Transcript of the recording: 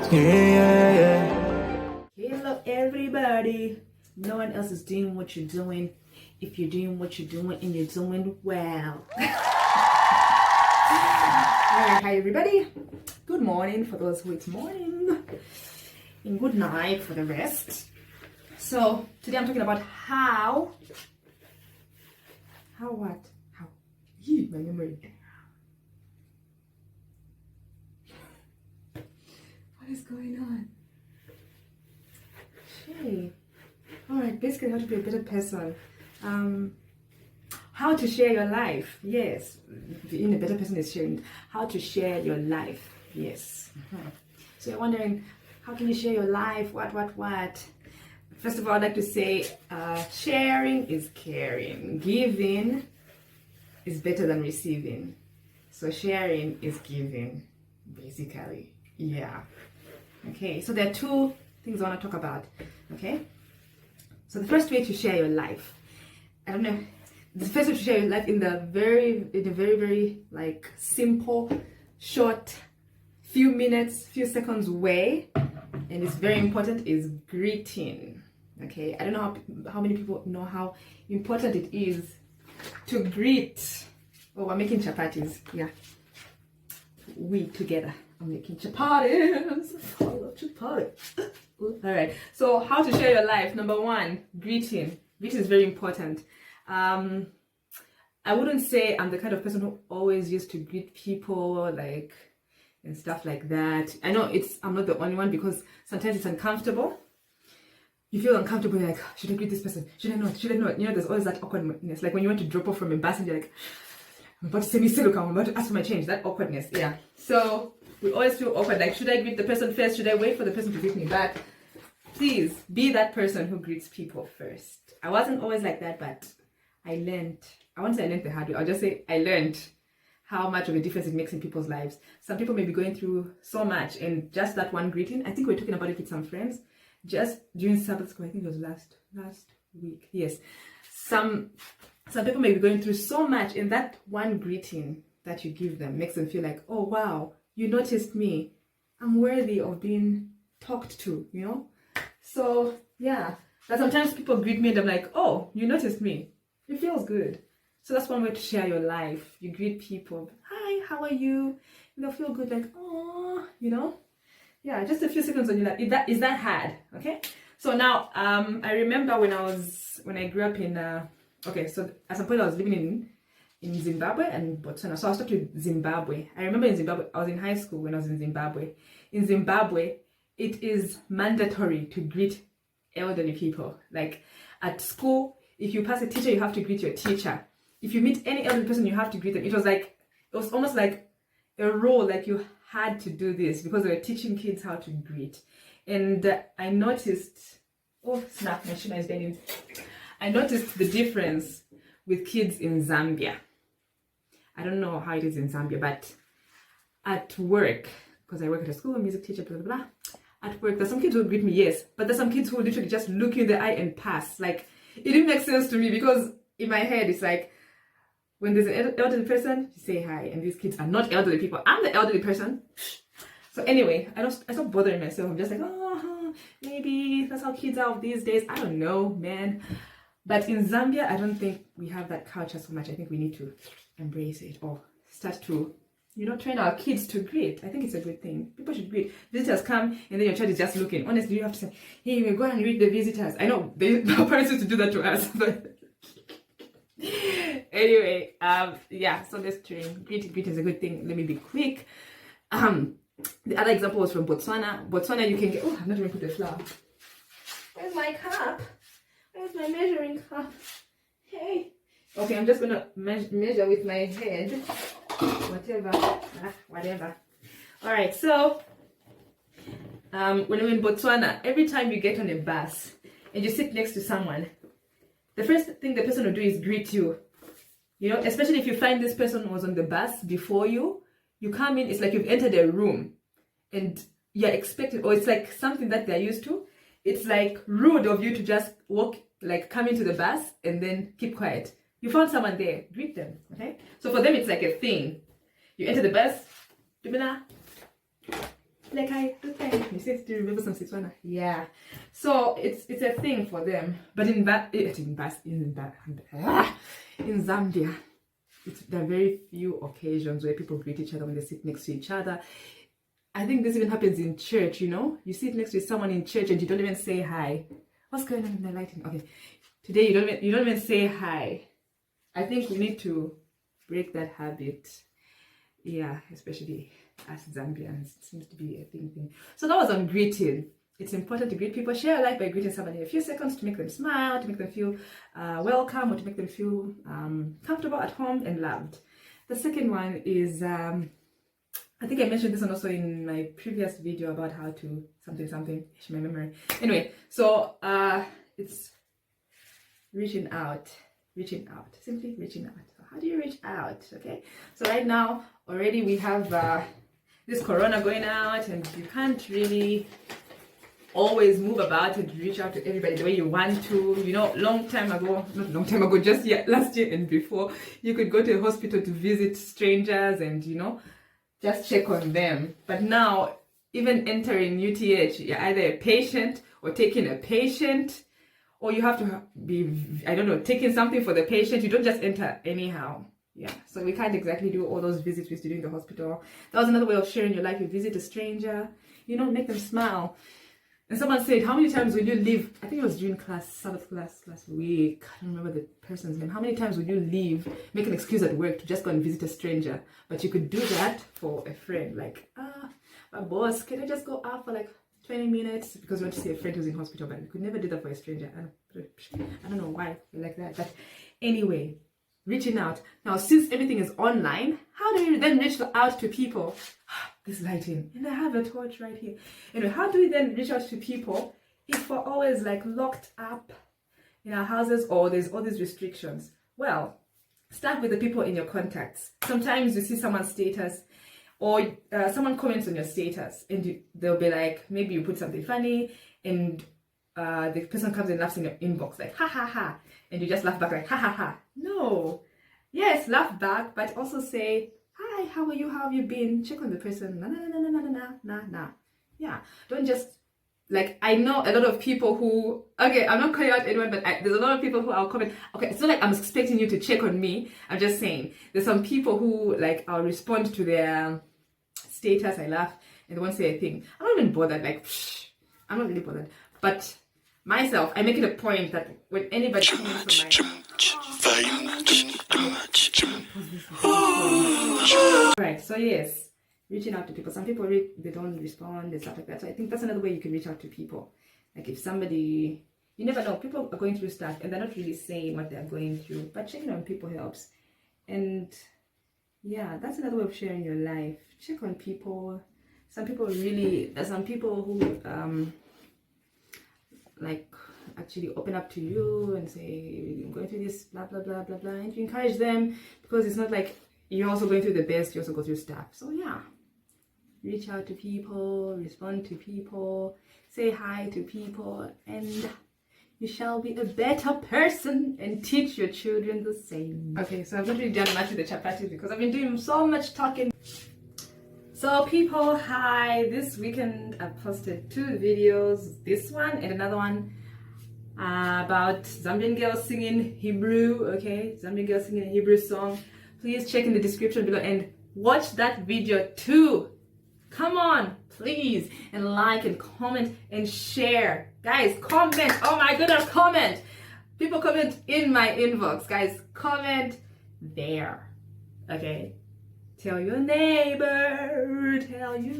Hello, everybody. No one else is doing what you're doing. If you're doing what you're doing and you're doing well. Alright, hi, everybody. Good morning for those who it's morning, and good night for the rest. So, today I'm talking about how what? How? My memory. What is going on? Hey. Alright, basically how to be a better person. How to share your life. Yes. Being a better person is sharing. How to share your life. Yes. So you're wondering, how can you share your life? What? First of all, I'd like to say, sharing is caring. Giving is better than receiving. So sharing is giving, basically. Yeah. Okay, so there are two things I want to talk about. Okay, so the first way to share your life, I don't know, the first way to share your life in a very like simple, short, few minutes, few seconds way, and it's very important, is greeting. Okay, I don't know how many people know how important it is to greet. Oh, we're making chapatis. Yeah, we together. I'm making chapatis. I love chapatis. All right. So, how to share your life? Number one, greeting. Greeting is very important. I wouldn't say I'm the kind of person who always used to greet people like and stuff like that. I know I'm not the only one, because sometimes it's uncomfortable. You feel uncomfortable, you're like, should I greet this person? Should I not? Should I not? You know, there's always that awkwardness. Like when you want to drop off from a bus and you're like, I'm about to say, look, I'm about to ask for my change. That awkwardness. Yeah. So we always feel awkward, like, should I greet the person first? Should I wait for the person to greet me back? Please be that person who greets people first. I wasn't always like that, but I learned. I won't say I learned the hard way. I'll just say I learned how much of a difference it makes in people's lives. Some people may be going through so much, and just that one greeting, I think we were talking about it with some friends, just during Sabbath school, I think it was last week. Yes. Some people may be going through so much, and that one greeting that you give them makes them feel like, oh wow, you noticed me. I'm worthy of being talked to, you know? So yeah, but sometimes people greet me and I'm like, oh, you noticed me. It feels good. So that's one way to share your life. You greet people, hi, how are you? And they'll feel good, like, oh, you know? Yeah, just a few seconds on your life. Is that hard? Okay. So now, I remember when I grew up in, okay, so at some point I was living in Zimbabwe and Botswana. So I'll start with Zimbabwe. I remember in Zimbabwe, I was in high school when I was in Zimbabwe. In Zimbabwe, it is mandatory to greet elderly people. Like at school, if you pass a teacher, you have to greet your teacher. If you meet any elderly person, you have to greet them. It was almost like a role, like you had to do this because they were teaching kids how to greet. And I noticed, oh snap, my shima is bending. I noticed the difference with kids in Zambia. I don't know how it is in Zambia, but at work, because I work at a school, a music teacher, blah, blah, blah. At work, there's some kids who greet me, yes, but there's some kids who literally just look you in the eye and pass. Like, it didn't make sense to me, because in my head, it's like, when there's an elderly person, you say hi, and these kids are not elderly people. I'm the elderly person. So anyway, I stopped bothering myself. I'm just like, oh, maybe that's how kids are these days. I don't know, man. But in Zambia, I don't think we have that culture so much. I think we need to embrace it, or start to, you know, train our kids to greet. I think it's a good thing. People should greet. Visitors come and then your child is just looking. Honestly, you have to say, hey, we go and greet the visitors. I know our parents used to do that to us, but anyway, yeah, so let's train. Greet is a good thing. Let me be quick. The other example was from Botswana. Botswana, you can get, oh, I've not even put the flour. Where's my cup? Where's my measuring cup? Hey. Okay, I'm just gonna measure with my head. Whatever. All right, so when we're in Botswana, every time you get on a bus and you sit next to someone, the first thing the person will do is greet you. You know, especially if you find this person was on the bus before you, you come in, it's like you've entered a room and you're expected, or it's like something that they're used to. It's like rude of you to just walk, like come into the bus and then keep quiet. You found someone there, greet them, okay? So for them, it's like a thing. You enter the bus, like hi, Hi. You see, do you remember some Setswana? Yeah. So it's a thing for them. But in Zambia, there are very few occasions where people greet each other when they sit next to each other. I think this even happens in church, you know? You sit next to someone in church and you don't even say hi. What's going on in the lighting? Okay. Today you don't even say hi. I think we need to break that habit. Yeah, especially as Zambians. It seems to be a thing. So that was on greeting. It's important to greet people. Share your life by greeting somebody in a few seconds to make them smile, to make them feel welcome, or to make them feel comfortable at home and loved. The second one is, I think I mentioned this one also in my previous video about how to something, my memory. Anyway, so it's reaching out, simply reaching out. So how do you reach out? Okay, so right now already we have this corona going out, and you can't really always move about and reach out to everybody the way you want to. You know, just last year and before, you could go to a hospital to visit strangers and, you know, just check on them. But now, even entering UTH, you're either a patient or taking a patient, or you have to be, I don't know, taking something for the patient. You don't just enter anyhow. Yeah, so we can't exactly do all those visits we used to do in the hospital. That was another way of sharing your life. You visit a stranger, you know, make them smile. And someone said, how many times will you leave? I think it was during Sabbath class last week. I don't remember the person's name. How many times would you leave, make an excuse at work to just go and visit a stranger? But you could do that for a friend. Like, my boss, can I just go out for like 20 minutes? Because you want to see a friend who's in hospital, but you could never do that for a stranger. I don't know why you're like that. But anyway, reaching out. Now, since everything is online, how do you then reach out to people? This lighting, and I have a torch right here. Anyway, how do we then reach out to people if we're always like locked up in our houses, or there's all these restrictions? Well, start with the people in your contacts. Sometimes you see someone's status, or someone comments on your status, and they'll be like, maybe you put something funny, and the person comes and laughs in your inbox like, ha ha ha, and you just laugh back like, ha ha ha. No, yes, laugh back, but also say, hi, how are you? How have you been? Check on the person. Nah. Yeah, don't just, like, I know a lot of people who, okay, I'm not calling out anyone, but there's a lot of people who I'll comment. Okay, it's not like I'm expecting you to check on me. I'm just saying, there's some people who, like, I'll respond to their status, I laugh, and they won't say a thing. I'm not even bothered, like, I'm not really bothered. But myself, I make it a point that when anybody comments on my... Right, so yes, reaching out to people. Some people they don't respond and stuff like that. So I think that's another way you can reach out to people. Like if somebody, you never know, people are going through stuff and they're not really saying what they're going through, but checking on people helps. And yeah, that's another way of sharing your life. Check on people. Some people really, there's some people who like actually open up to you and say, I'm going through this, blah blah blah blah blah, and you encourage them, because it's not like you're also going through the best, you also go through stuff. So yeah, reach out to people, respond to people, say hi to people, and you shall be a better person and teach your children the same. Okay, so I've not really done much with the chapatis because I've been doing so much talking. So people, hi, this weekend I posted 2 videos, this one and another one about Zambian girls singing Hebrew, okay? Zambian girls singing a Hebrew song. Please check in the description below and watch that video too. Come on, please, and like and comment and share. Guys, comment. Oh my goodness, comment. People comment in my inbox. Guys, comment there, okay? Tell your neighbor, tell your